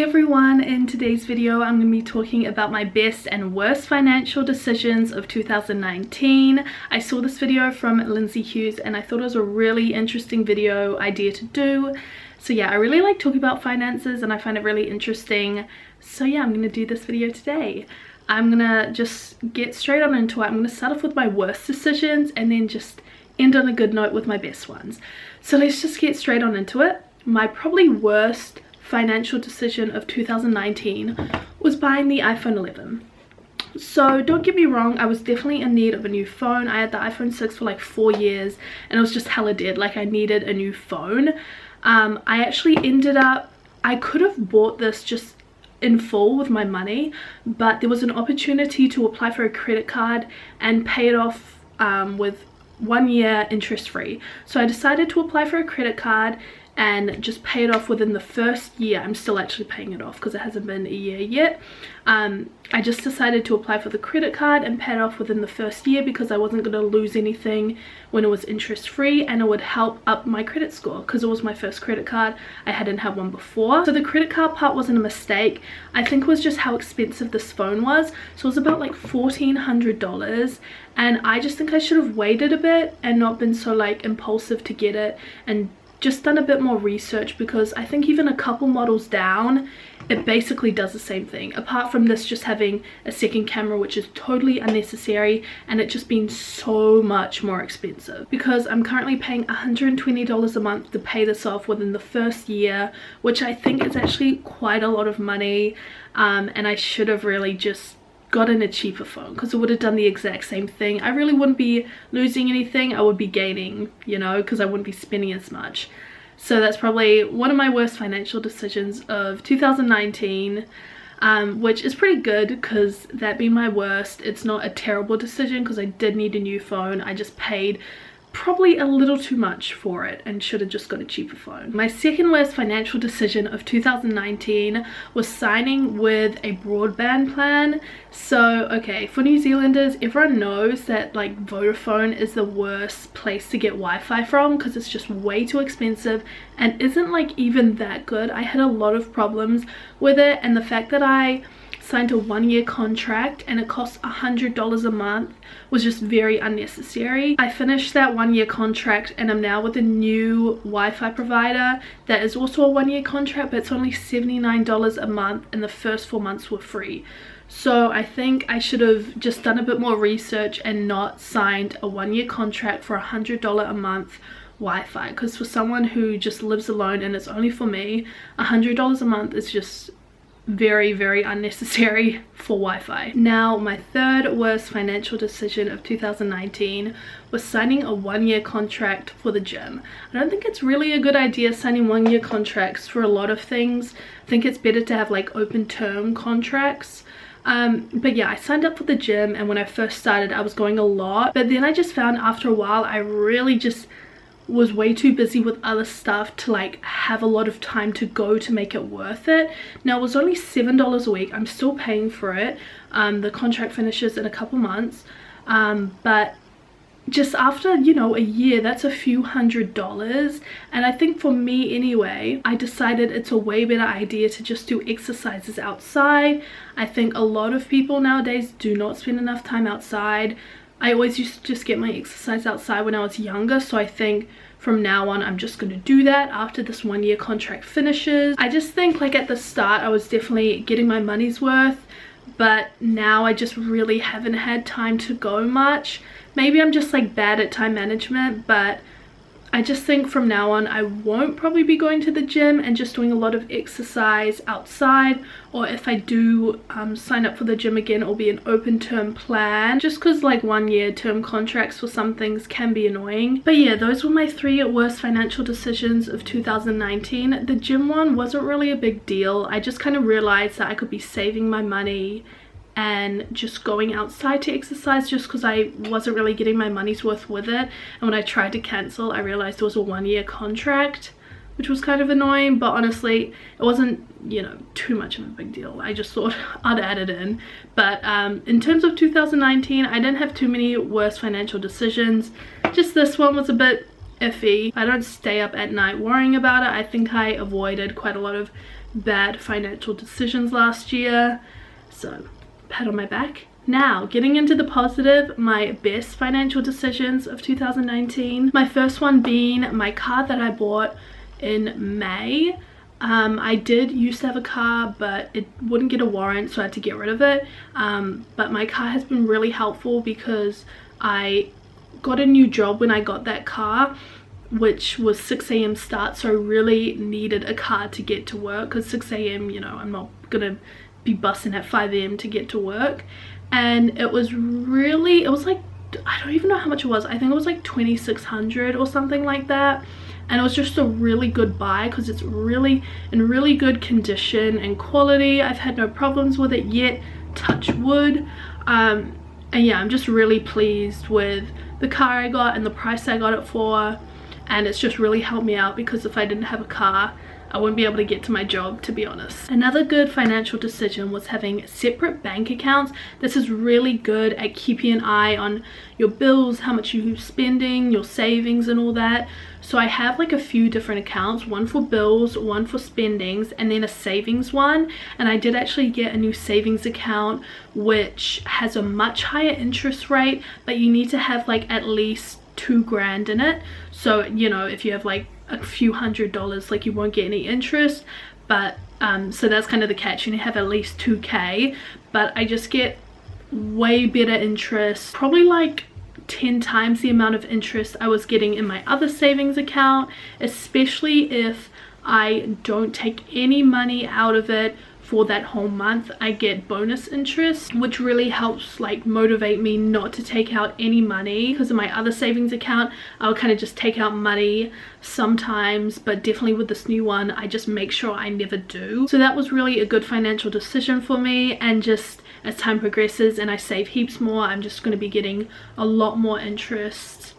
everyone, in today's video I'm going to be talking about my best and worst financial decisions of 2019. I saw this video from Lindsay Hughes and I thought it was a really interesting video idea to do. So yeah, I really like talking about finances and I find it really interesting. So yeah, I'm going to do this video today. I'm going to just get straight on into it. I'm going to start off with my worst decisions and then just end on a good note with my best ones. So let's just get straight on into it. My probably worst financial decision of 2019 was buying the iPhone 11. So don't get me wrong, I was definitely in need of a new phone. I had the iPhone 6 for like 4 years and it was just hella dead. Like, I needed a new phone. I actually ended up, I could have bought this just in full with my money, but there was an opportunity to apply for a credit card and pay it off with 1 year interest free. So I decided to apply for a credit card and just pay it off within the first year. I'm still actually paying it off because it hasn't been a year yet. I just decided to apply for the credit card and pay it off within the first year because I wasn't going to lose anything when it was interest free, and it would help up my credit score because it was my first credit card. I hadn't had one before. So the credit card part wasn't a mistake. I think it was just how expensive this phone was. So it was about like $1,400, and I just think I should have waited a bit and not been so like impulsive to get it and just done a bit more research, because I think even a couple models down it basically does the same thing, apart from this just having a second camera, which is totally unnecessary, and it just being so much more expensive because I'm currently paying $120 a month to pay this off within the first year, which I think is actually quite a lot of money. And I should have really just gotten a cheaper phone because it would have done the exact same thing. I really wouldn't be losing anything, I would be gaining, you know, because I wouldn't be spending as much. So that's probably one of my worst financial decisions of 2019, which is pretty good because that being my worst, it's not a terrible decision because I did need a new phone. I just paid probably a little too much for it and should have just got a cheaper phone. My second worst financial decision of 2019 was signing with a broadband plan. So okay, for New Zealanders, everyone knows that like Vodafone is the worst place to get Wi-Fi from because it's just way too expensive and isn't like even that good. I had a lot of problems with it, and the fact that I signed a 1 year contract and it cost $100 a month was just very unnecessary. I finished that 1 year contract and I'm now with a new Wi-Fi provider that is also a 1 year contract, but it's only $79 a month and the first 4 months were free. So I think I should have just done a bit more research and not signed a 1 year contract for $100 a month Wi-Fi, because for someone who just lives alone and it's only for me, $100 a month is just very, very unnecessary for Wi-Fi. Now, my third worst financial decision of 2019 was signing a 1 year contract for the gym. I don't think it's really a good idea signing 1 year contracts for a lot of things. I think it's better to have like open term contracts. But yeah, I signed up for the gym, and when I first started I was going a lot, but then I just found after a while I really just was way too busy with other stuff to like have a lot of time to go to make it worth it. Now, it was only $7 a week. I'm still paying for it. The contract finishes in a couple months, but just after, you know, a year, that's a few $100s. And I think for me anyway, I decided it's a way better idea to just do exercises outside. I think a lot of people nowadays do not spend enough time outside. I always used to just get my exercise outside when I was younger, so I think from now on I'm just going to do that after this 1 year contract finishes. I just think like at the start I was definitely getting my money's worth, but now I just really haven't had time to go much. Maybe I'm just like bad at time management, but I just think from now on I won't probably be going to the gym and just doing a lot of exercise outside, or if I do sign up for the gym again, it'll be an open term plan, just because like 1 year term contracts for some things can be annoying. But yeah, those were my 3 worst financial decisions of 2019. The gym one wasn't really a big deal. I just kind of realized that I could be saving my money and just going outside to exercise just because I wasn't really getting my money's worth with it. And when I tried to cancel, I realized it was a 1 year contract, which was kind of annoying, but honestly it wasn't, you know, too much of a big deal. I just thought I'd add it in. But in terms of 2019, I didn't have too many worst financial decisions. Just this one was a bit iffy. I don't stay up at night worrying about it. I think I avoided quite a lot of bad financial decisions last year. So pat on my back. Now, getting into the positive, my best financial decisions of 2019. My first one being my car that I bought in May. I did used to have a car, but it wouldn't get a warrant, so I had to get rid of it. But my car has been really helpful because I got a new job when I got that car, which was 6 a.m. start, so I really needed a car to get to work, because 6 a.m, you know, I'm not gonna be busting at 5 a.m. to get to work. And it was like, I don't even know how much it was. I think it was like 2,600 or something like that. And it was just a really good buy because it's really in really good condition and quality. I've had no problems with it yet, touch wood. And yeah, I'm just really pleased with the car I got and the price I got it for. And it's just really helped me out, because if I didn't have a car, I wouldn't be able to get to my job, to be honest. Another good financial decision was having separate bank accounts. This is really good at keeping an eye on your bills, how much you're spending, your savings and all that. So I have like a few different accounts, one for bills, one for spendings, and then a savings one. And I did actually get a new savings account which has a much higher interest rate, but you need to have like at least 2 grand in it. So, you know, if you have like a few $100s, like you won't get any interest. But so that's kind of the catch, you need to have at least 2k. But I just get way better interest, probably like 10 times the amount of interest I was getting in my other savings account, especially if I don't take any money out of it for that whole month. I get bonus interest, which really helps like motivate me not to take out any money, because in my other savings account I'll kind of just take out money sometimes, but definitely with this new one I just make sure I never do. So that was really a good financial decision for me, and just as time progresses and I save heaps more, I'm just going to be getting a lot more interest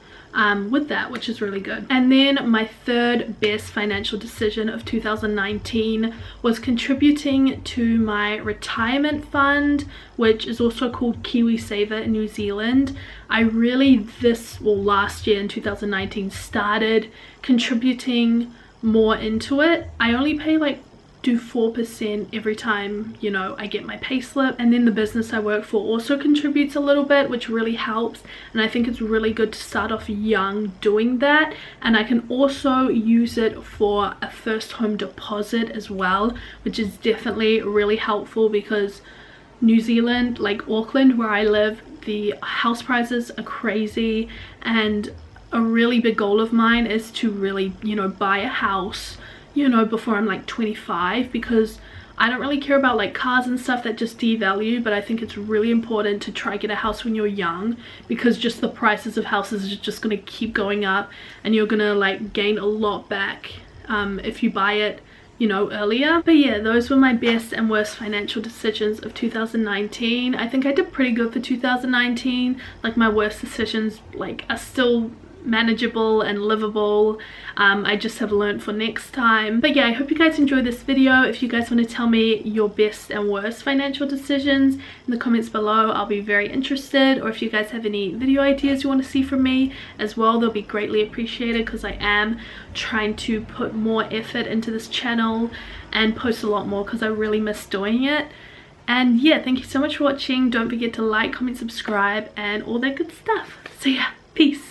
with that, which is really good. And then my third best financial decision of 2019 was contributing to my retirement fund, which is also called KiwiSaver in New Zealand. I really last year in 2019 started contributing more into it. I only pay like do 4% every time, you know, I get my payslip, and then the business I work for also contributes a little bit, which really helps. And I think it's really good to start off young doing that. And I can also use it for a first home deposit as well, which is definitely really helpful, because New Zealand, like Auckland where I live, the house prices are crazy, and a really big goal of mine is to really, you know, buy a house, you know, before I'm like 25, because I don't really care about like cars and stuff that just devalue, but I think it's really important to try get a house when you're young, because just the prices of houses are just going to keep going up, and you're gonna like gain a lot back if you buy it, you know, earlier. But yeah, those were my best and worst financial decisions of 2019. I think I did pretty good for 2019. Like my worst decisions like are still manageable and livable. I just have learned for next time. But yeah, I hope you guys enjoyed this video. If you guys want to tell me your best and worst financial decisions in the comments below, I'll be very interested. Or if you guys have any video ideas you want to see from me as well, they'll be greatly appreciated, because I am trying to put more effort into this channel and post a lot more, because I really miss doing it. And yeah, thank you so much for watching. Don't forget to like, comment, subscribe, and all that good stuff. So yeah, peace.